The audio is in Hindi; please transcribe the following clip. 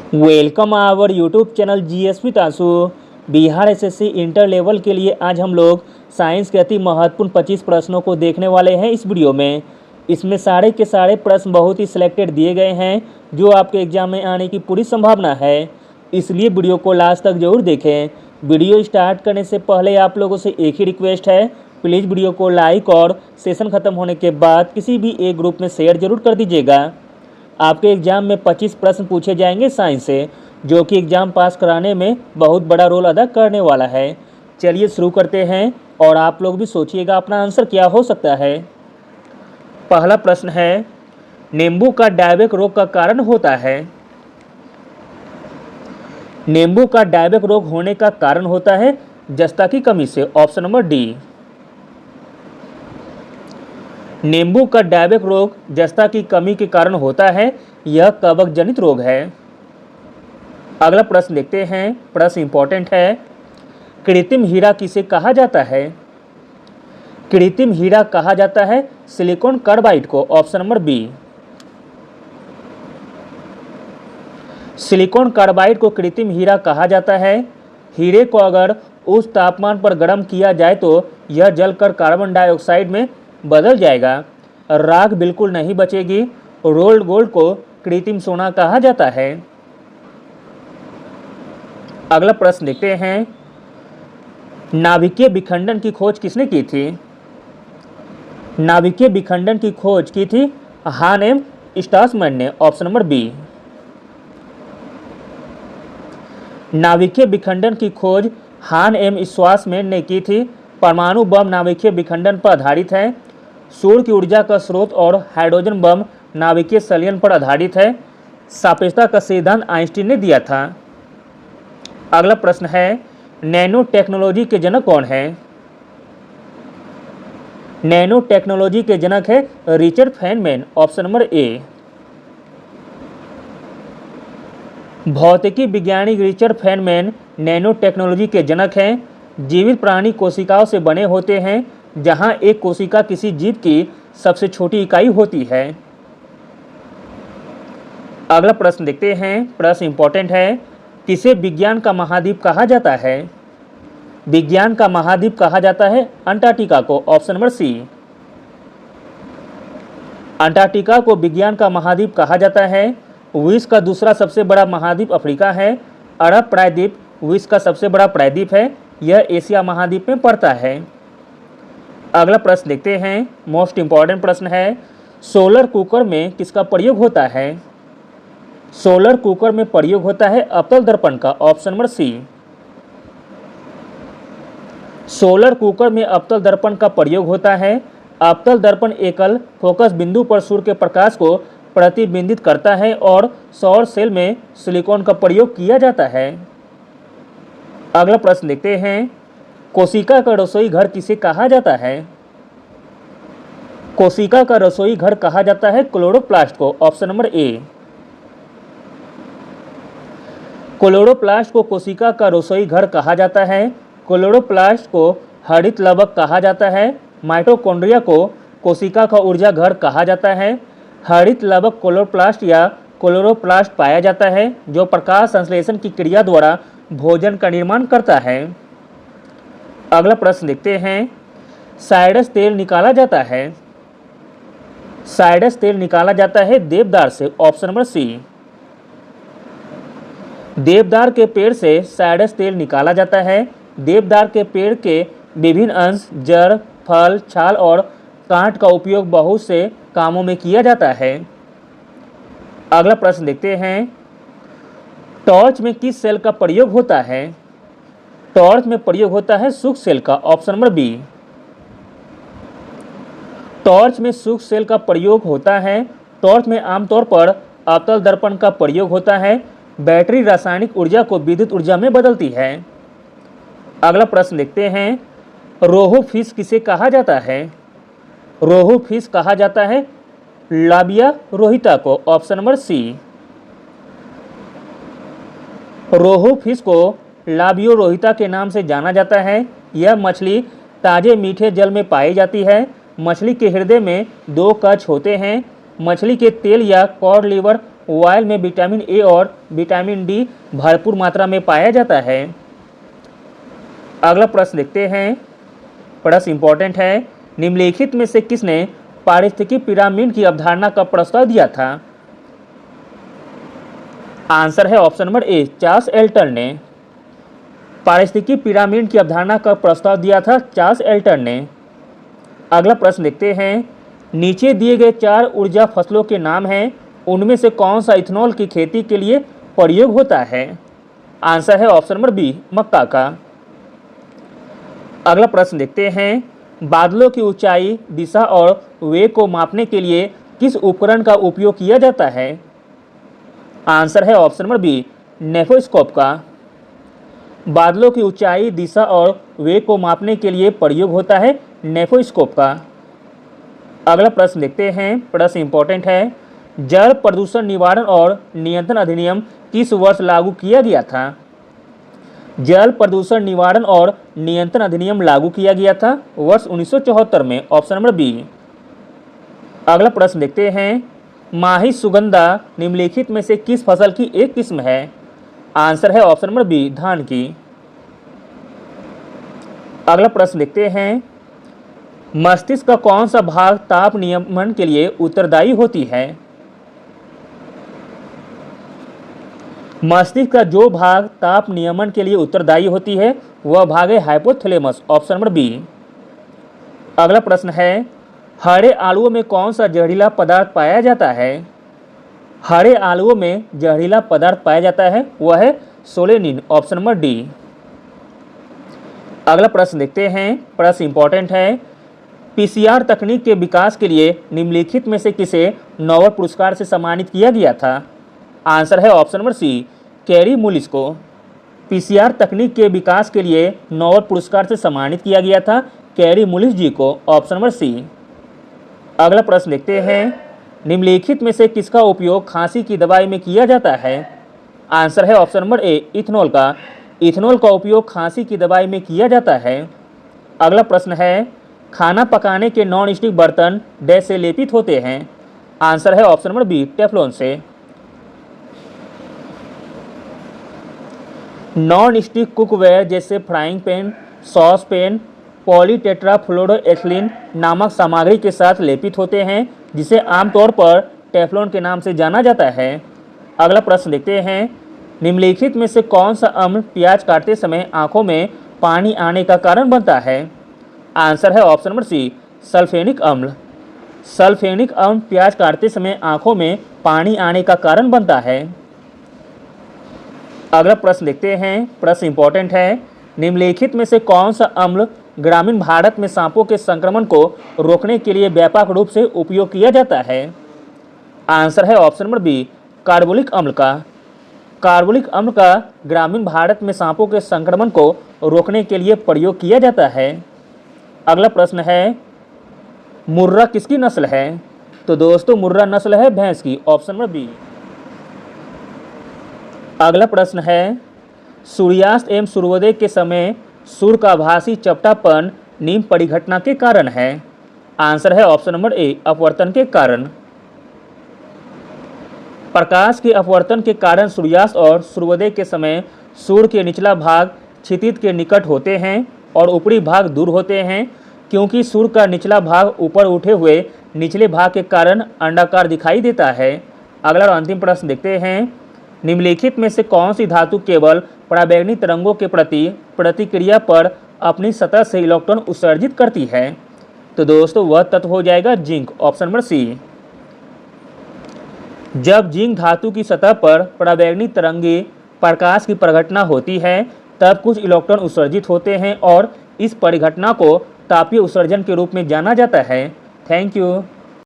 Welcome our YouTube channel GS with आंसू। बिहार एसएससी इंटर लेवल के लिए आज हम लोग साइंस के अति महत्वपूर्ण 25 प्रश्नों को देखने वाले हैं इस वीडियो में। इसमें सारे के सारे प्रश्न बहुत ही सिलेक्टेड दिए गए हैं जो आपके एग्जाम में आने की पूरी संभावना है, इसलिए वीडियो को लास्ट तक जरूर देखें। वीडियो स्टार्ट करने से पहले आप लोगों से एक ही रिक्वेस्ट है, प्लीज़ वीडियो को लाइक और सेशन ख़त्म होने के बाद किसी भी एक ग्रुप में शेयर जरूर कर दीजिएगा। आपके एग्ज़ाम में 25 प्रश्न पूछे जाएंगे साइंस से, जो कि एग्ज़ाम पास कराने में बहुत बड़ा रोल अदा करने वाला है। चलिए शुरू करते हैं और आप लोग भी सोचिएगा अपना आंसर क्या हो सकता है। पहला प्रश्न है, नींबू का डायबिक रोग का कारण होता है। नींबू का डायबिक रोग होने का कारण होता है जस्ता की कमी से। Option number D. नींबू का डायबिक रोग जस्ता की कमी के कारण होता है, यह कवक जनित रोग है। अगला प्रश्न देखते हैं, प्रश्न इंपॉर्टेंट है। कृत्रिम हीरा किसे कहा जाता है? कृत्रिम हीरा कहा जाता है सिलिकॉन कार्बाइड को। Option number B. Silicon carbide को कृत्रिम हीरा कहा जाता है। हीरे को अगर उस तापमान पर गर्म किया जाए तो यह जलकर कार्बन डाइऑक्साइड में बदल जाएगा, राख बिल्कुल नहीं बचेगी। रोल्ड गोल्ड को कृत्रिम सोना कहा जाता है। अगला प्रश्न देखते हैं, नाभिकीय विखंडन की खोज किसने की थी? नाभिकीय विखंडन की खोज की थी हान एम स्ट्रासमैन ने। Option number B. नाभिकीय विखंडन की खोज हान एम स्ट्रासमैन ने की थी। परमाणु बम नाभिकीय विखंडन पर आधारित है। सूर्य की ऊर्जा का स्रोत और हाइड्रोजन बम नाभिकीय संलयन पर आधारित है। सापेक्षता का सिद्धांत आइंस्टीन ने दिया था। अगला प्रश्न है, नैनो टेक्नोलॉजी के जनक कौन है? नैनो टेक्नोलॉजी के जनक है Richard Feynman. Option number A. भौतिकी वैज्ञानिक रिचर्ड फेनमैन नैनो टेक्नोलॉजी के जनक हैं। जीवित प्राणी कोशिकाओं से बने होते हैं, जहां एक कोशिका किसी जीव की सबसे छोटी इकाई होती है। अगला प्रश्न देखते हैं, प्रश्न इंपॉर्टेंट है। किसे विज्ञान का महाद्वीप कहा जाता है? विज्ञान का महाद्वीप कहा जाता है अंटार्कटिका को। ऑप्शन नंबर सी। अंटार्कटिका को विज्ञान का महाद्वीप कहा जाता है। विश्व का दूसरा सबसे बड़ा महाद्वीप अफ्रीका है। अरब प्रायद्वीप विश्व का सबसे बड़ा प्रायद्वीप है, यह एशिया महाद्वीप में पड़ता है। अगला प्रश्न देखते हैं, मोस्ट इंपॉर्टेंट प्रश्न है। सोलर कुकर में किसका प्रयोग होता है? सोलर कुकर में प्रयोग होता है अवतल दर्पण का। Option number C. Solar cooker में अवतल दर्पण का प्रयोग होता है। अवतल दर्पण एकल फोकस बिंदु पर सूर्य के प्रकाश को प्रतिबिंबित करता है और सौर सेल में सिलिकॉन का प्रयोग किया जाता है। अगला प्रश्न देखते हैं, कोशिका का रसोई घर किसे कहा जाता है? कोशिका का रसोई घर कहा जाता है क्लोरोप्लास्ट को। Option number A. क्लोरोप्लास्ट को कोशिका का रसोई घर कहा जाता है। क्लोरोप्लास्ट को हरित लवक कहा जाता है। माइटोकॉन्ड्रिया को कोशिका का ऊर्जा घर कहा जाता है। हरित लवक क्लोरोप्लास्ट या क्लोरोप्लास्ट पाया जाता है जो प्रकाश संश्लेषण की क्रिया द्वारा भोजन का निर्माण करता है। अगला प्रश्न देखते हैं, साइडस तेल निकाला जाता है। साइडस तेल निकाला जाता है देवदार से। Option number C. देवदार के पेड़ से साइडस तेल निकाला जाता है। देवदार के पेड़ के विभिन्न अंश, जड़, फल, छाल और कांट का उपयोग बहुत से कामों में किया जाता है। अगला प्रश्न देखते हैं, टॉर्च में किस सेल का प्रयोग होता है? टॉर्च में प्रयोग होता है शुष्क सेल का। Option number B. टॉर्च में शुष्क सेल का प्रयोग होता है। टॉर्च में आमतौर पर अवतल दर्पण का प्रयोग होता है। बैटरी रासायनिक ऊर्जा को विद्युत ऊर्जा में बदलती है। अगला प्रश्न देखते हैं, रोहू फिश किसे कहा जाता है? रोहू फिश कहा जाता है लाबिया रोहिता को। Option number C. Rohu fish को लाबियो रोहिता के नाम से जाना जाता है। यह मछली ताजे मीठे जल में पाई जाती है। मछली के हृदय में 2 कक्ष होते हैं। मछली के तेल या कॉड लीवर ऑयल में विटामिन ए और विटामिन डी भरपूर मात्रा में पाया जाता है। अगला प्रश्न देखते हैं, प्रश्न इंपॉर्टेंट है। निम्नलिखित में से किसने पारिस्थितिकी पिरामिड की अवधारणा का प्रस्ताव दिया था? आंसर है option number A, Charles alter ने। पारिस्थितिकी पिरामिड की अवधारणा का प्रस्ताव दिया था चार्ल्स एल्टर ने। अगला प्रश्न देखते हैं, नीचे दिए गए 4 ऊर्जा फसलों के नाम हैं, उनमें से कौन सा इथेनॉल की खेती के लिए प्रयोग होता है? आंसर है ऑप्शन नंबर बी, मक्का का। अगला प्रश्न देखते हैं, बादलों की ऊंचाई, दिशा और वेग को मापने के लिए किस उपकरण का उपयोग किया जाता है? आंसर है ऑप्शन नंबर बी, नेफोस्कोप का। बादलों की ऊंचाई, दिशा और वेग को मापने के लिए प्रयोग होता है नेफोस्कोप का। अगला प्रश्न देखते हैं, प्रश्न इंपॉर्टेंट है। जल प्रदूषण निवारण और नियंत्रण अधिनियम किस वर्ष लागू किया गया था? जल प्रदूषण निवारण और नियंत्रण अधिनियम लागू किया गया था वर्ष 1974 में, ऑप्शन नंबर बी। अगला प्रश्न देखते हैं, माही सुगंधा निम्नलिखित में से किस फसल की एक किस्म है? आंसर है ऑप्शन नंबर बी, धान की। अगला प्रश्न देखते हैं, मस्तिष्क का कौन सा भाग ताप नियमन के लिए उत्तरदायी होती है? मस्तिष्क का जो भाग ताप नियमन के लिए उत्तरदायी होती है वह भाग है हाइपोथैलेमस, ऑप्शन नंबर बी। अगला प्रश्न है, हरे आलुओं में कौन सा जहरीला पदार्थ पाया जाता है? हरे आलुओं में जहरीला पदार्थ पाया जाता है वह है सोलेनिन, ऑप्शन नंबर डी। अगला प्रश्न देखते हैं, प्रश्न इंपॉर्टेंट है। पीसीआर तकनीक के विकास के लिए निम्नलिखित में से किसे नोबेल पुरस्कार से सम्मानित किया गया था? आंसर है option number C, Kary Mullis को। पीसीआर तकनीक के विकास के लिए नोबेल पुरस्कार से सम्मानित किया गया था कैरी मुलिस जी को, ऑप्शन नंबर सी। अगला प्रश्न देखते हैं, निम्नलिखित में से किसका उपयोग खांसी की दवाई में किया जाता है? आंसर है ऑप्शन नंबर ए, इथेनॉल का। इथेनॉल का उपयोग खांसी की दवाई में किया जाता है। अगला प्रश्न है, खाना पकाने के नॉन स्टिक बर्तन डैश से लेपित होते हैं? आंसर है ऑप्शन नंबर बी, टेफ्लॉन से। नॉन स्टिक कुकवेयर जैसे frying pan, sauce pan polytetrafluoroethylene नामक सामग्री के साथ लेपित होते हैं, जिसे आमतौर पर टेफ्लॉन के नाम से जाना जाता है। अगला प्रश्न देखते हैं, निम्नलिखित में से कौन सा अम्ल प्याज काटते समय आंखों में पानी आने का कारण बनता है? आंसर है ऑप्शन नंबर सी, सल्फेनिक अम्ल। सल्फेनिक अम्ल प्याज काटते समय आंखों में पानी आने का कारण बनता है। अगला प्रश्न देखते हैं, प्रश्न इंपॉर्टेंट है। निम्नलिखित में से कौन सा अम्ल ग्रामीण भारत में सांपों के संक्रमण को रोकने के लिए व्यापक रूप से उपयोग किया जाता है? आंसर है ऑप्शन नंबर बी, कार्बोलिक अम्ल का। कार्बोलिक अम्ल का ग्रामीण भारत में सांपों के संक्रमण को रोकने के लिए प्रयोग किया जाता है। अगला प्रश्न है, मुर्रा किसकी नस्ल है? तो दोस्तों मुर्रा नस्ल है भैंस की, ऑप्शन नंबर बी। अगला प्रश्न है, सूर्यास्त एवं सूर्योदय के समय सूर्य का आभासी चपटापन निम्न परिघटना के कारण है? आंसर है ऑप्शन नंबर ए, अपवर्तन के कारण। प्रकाश के अपवर्तन के कारण सूर्यास्त और सूर्योदय के समय सूर्य के निचला भाग क्षितिज के निकट होते हैं और ऊपरी भाग दूर होते हैं, क्योंकि सूर्य का निचला भाग ऊपर उठे हुए निचले भाग के कारण अंडाकार दिखाई देता है। अगला और अंतिम प्रश्न देखते हैं, निम्नलिखित में से कौन सी धातु केवल पराबैंगनी तरंगों के प्रति प्रतिक्रिया पर अपनी सतह से इलेक्ट्रॉन उत्सर्जित करती है? तो दोस्तों वह तत्व हो जाएगा जिंक, ऑप्शन नंबर सी। जब जिंक धातु की सतह पर पराबैंगनी तरंगे प्रकाश की परिघटना होती है तब कुछ इलेक्ट्रॉन उत्सर्जित होते हैं और इस परिघटना को तापीय उत्सर्जन के रूप में जाना जाता है। Thank you.